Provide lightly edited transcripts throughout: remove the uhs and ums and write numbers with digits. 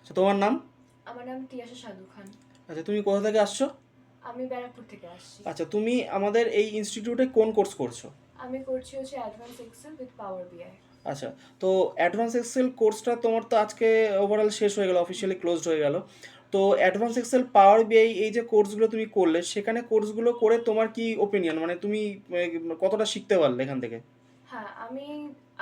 আচ্ছা, তোমার নাম? আমার নাম তিয়াশা সাধু খান। আচ্ছা, তুমি কোথা থেকে আসছো? আমি ব্যারাকপুর থেকে আসছি। আচ্ছা, তুমি আমাদের এই ইনস্টিটিউটে কোন কোর্স করছো? আমি করছি হচ্ছে অ্যাডভান্স এক্সেল উইথ পাওয়ার বিআই। আচ্ছা, তো অ্যাডভান্স এক্সেল কোর্সটা তোমার তো আজকে ওভারঅল শেষ হয়ে গেল, অফিসিয়ালি ক্লোজড হয়ে গেল। তো অ্যাডভান্স এক্সেল পাওয়ার বিআই এই যে কোর্সগুলো তুমি করলে, সেখানে কোর্সগুলো করে তোমার কি ওপিনিয়ন, মানে তুমি কতটা শিখতে পারলে এখান থেকে? হ্যাঁ,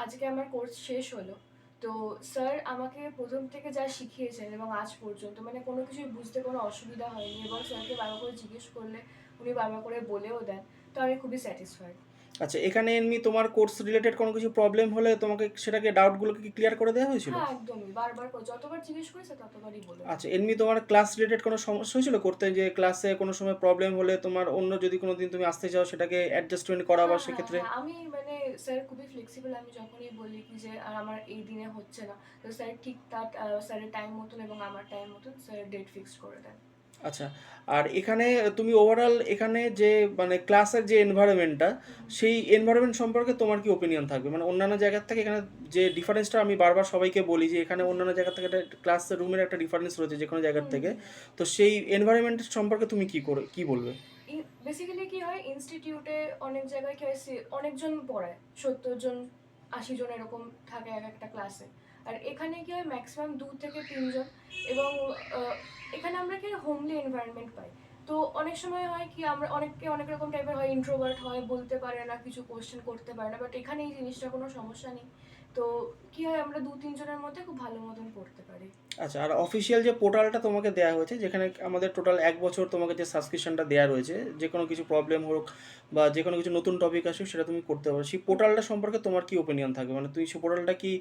আজকে আমার কোর্স শেষ হলো। তো স্যার আমাকে প্রথম থেকে যা শিখিয়েছেন এবং আজ পর্যন্ত মানে কোনো কিছুই বুঝতে কোনো অসুবিধা হয়নি, এবং স্যারকে বারবার করে জিজ্ঞেস করলে উনি বারবার করে বলেও দেন। তো আমি খুবই স্যাটিসফাইড। আচ্ছা, এখানে এমনি তোমার কোর্স রিলেটেড কোনো কিছু প্রবলেম হলে তোমাকে সেটাকে ডাউটগুলোকে কি ক্লিয়ার করে দেওয়া হয়েছিল? হ্যাঁ, একদমই বারবার করে যতবার জিজ্ঞেস করি স্যার ততবারই বলে দেন। আচ্ছা, এমনি তোমার ক্লাস রিলেটেড কোনো সমস্যা হয়েছিল করতে, যে ক্লাসে কোনো সময় প্রবলেম হলে তোমার অন্য যদি কোনো দিন তুমি আসতে চাও সেটাকে অ্যাডজাস্টমেন্ট করা বা হ্যাঁ, হ্যাঁ, সেক্ষেত্রে? হ্যাঁ। আমি মানে স্যার খুবই ফ্লেক্সিবল। আমি যখনই বলি কি যে আমার এই দিনে হচ্ছে না, তো স্যার ঠিক তার স্যারের টাইম মতন এবং আমার টাইম মতন স্যার ডেট ফিক্সড করে দেন। আচ্ছা, আর এখানে তুমি ওভারঅল এখানে যে মানে ক্লাসের যে এনভায়রনমেন্টটা, হুম, সেই এনভায়রনমেন্ট সম্পর্কে তোমার কি ওপিনিয়ন থাকবে? মানে অন্যান্য জায়গার থেকে এখানে যে ডিফারেন্সটা আমি বারবার সবাইকে বলি, যে এখানে হুম, অন্যান্য জায়গা থেকে একটা ক্লাস রুমের একটা ডিফারেন্স রয়েছে যে কোনো জায়গার হুম, থেকে। হুম। তো সেই এনভায়রনমেন্ট সম্পর্কে তুমি কি বলবে? বেসিক্যালি কি হয় ইনস্টিটিউটে, অনেক জায়গায় কি হয় অনেকজন পড়ায়, 70 জন 80 জন এরকম থাকে এক একটা ক্লাসে। আর এখানে কি হয় ম্যাক্সিমাম 2 থেকে 3 জন। এবং আহ, এখানে আমরা কি হোমলি এনভায়রনমেন্ট পাই। তো অনেক সময় হয় কি আমরা অনেককে অনেক রকম টাইপের হয়, ইন্ট্রোভার্ট হয়, বলতে পারে না, কিছু কোশ্চেন করতে পারে না, বাট এখানে এই জিনিসটা কোনো সমস্যা নেই। তো কি হয় আমরা 2-3 জনের মধ্যে খুব ভালো মতন পড়তে পারি। আচ্ছা, আর অফিসিয়াল যে পোর্টালটা তোমাকে দেওয়া হয়েছে, যেখানে আমাদের টোটাল 1 বছর তোমাকে যে সাবস্ক্রিপশনটা দেওয়া রয়েছে, যে কোনো কিছু প্রবলেম হোক বা যে কোনো কিছু নতুন টপিক আসুক সেটা তুমি করতে পারো, সেই পোর্টালটা সম্পর্কে তোমার কি ওপিনিয়ন থাকবে? মানে তুই সেই পোর্টালটা কি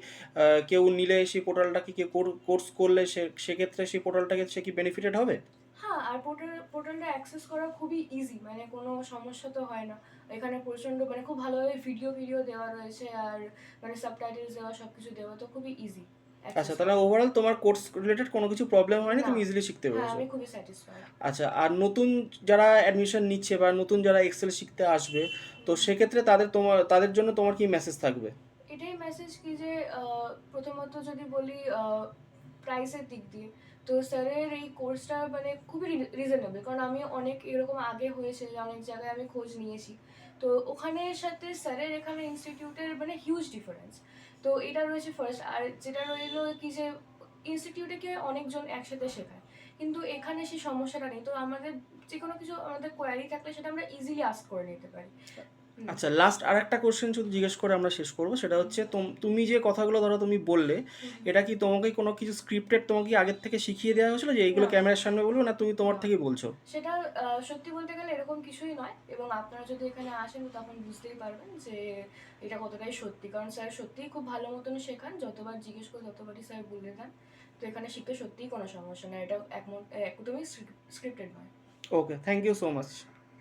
কেউ নিলে, সেই পোর্টালটা কি কেউ কোর্স করলে সেক্ষেত্রে সেই পোর্টালটাকে সে কি বেনিফিটেড হবে? হ্যাঁ, আর পোর্টালটা অ্যাক্সেস করা খুবই ইজি, মানে কোনো সমস্যা তো হয় না। এখানে প্রচণ্ড মানে খুব ভালোভাবে ভিডিও দেওয়া রয়েছে, আর মানে সাবটাইটেলস দেওয়া, সব কিছু দেওয়া, তো খুবই ইজি আচ্ছা, অ্যাক্সেস তাহলে করা। ওভারঅল তোমার কোর্স রিলেটেড কোনো কিছু প্রবলেম হয়নি, না। তুমি ইজিলি শিখতে হ্যাঁ, পেরেছো। আমি খুবই স্যাটিসফাইড। আচ্ছা, আর নতুন যারা অ্যাডমিশন নিচ্ছে বা নতুন যারা এক্সেল শিখতে আসবে, তো সেক্ষেত্রে তাদের জন্য তোমার কি মেসেজ থাকবে? এটাই মেসেজ কি যে প্রথমত যদি বলি প্রাইসের দিক দিয়ে, তো স্যারের এই কোর্সটা মানে খুবই রিজনেবল, কারণ আমি অনেক এরকম আগে হয়েছে যে অনেক জায়গায় আমি খোঁজ নিয়েছি। তো ওখানের সাথে স্যারের এখানে ইনস্টিটিউটের মানে হিউজ ডিফারেন্স। তো এটা রয়েছে ফার্স্ট। আর যেটা রইলো কি যে ইনস্টিটিউটে কি হয়, অনেকজন একসাথে শেখায়, কিন্তু এখানে সেই সমস্যাটা নেই। তো আমাদের যে কোনো কিছু আমাদের কোয়ারি থাকলে সেটা আমরা ইজিলি আস্ক করে নিতে পারি। হুম, আচ্ছা, লাস্ট আর একটা কোশ্চেন শুধু জিজ্ঞেস করে আমরা শেষ করবো, সেটা হুম, হচ্ছে তুমি যে কথাগুলো ধরো তুমি বললে, হুম, হুম। এটা কি তোমাকে কোনো কিছু স্ক্রিপ্টেড তোমাকে কি আগের থেকে শিখিয়ে দেওয়া হয়েছিল যে এইগুলো না, ক্যামেরার সামনে বলবো, না তুমি তোমার না, থেকেই বলছো? সেটা সত্যি বলতে গেলে এরকম কিছুই নয়, এবং আপনারা যদি এখানে আসেন তখন বুঝতেই পারবেন যে এটা কতটাই সত্যি, কারণ স্যার সত্যিই খুব ভালো মতন শেখান, যতবার জিজ্ঞেস করি ততবারই স্যার বলে দেন। তো এখানে শিখতে সত্যিই কোনো সমস্যা নেই, এটা একদমই স্ক্রিপ্টেড নয়। ওকে, থ্যাংক ইউ সো মাচ।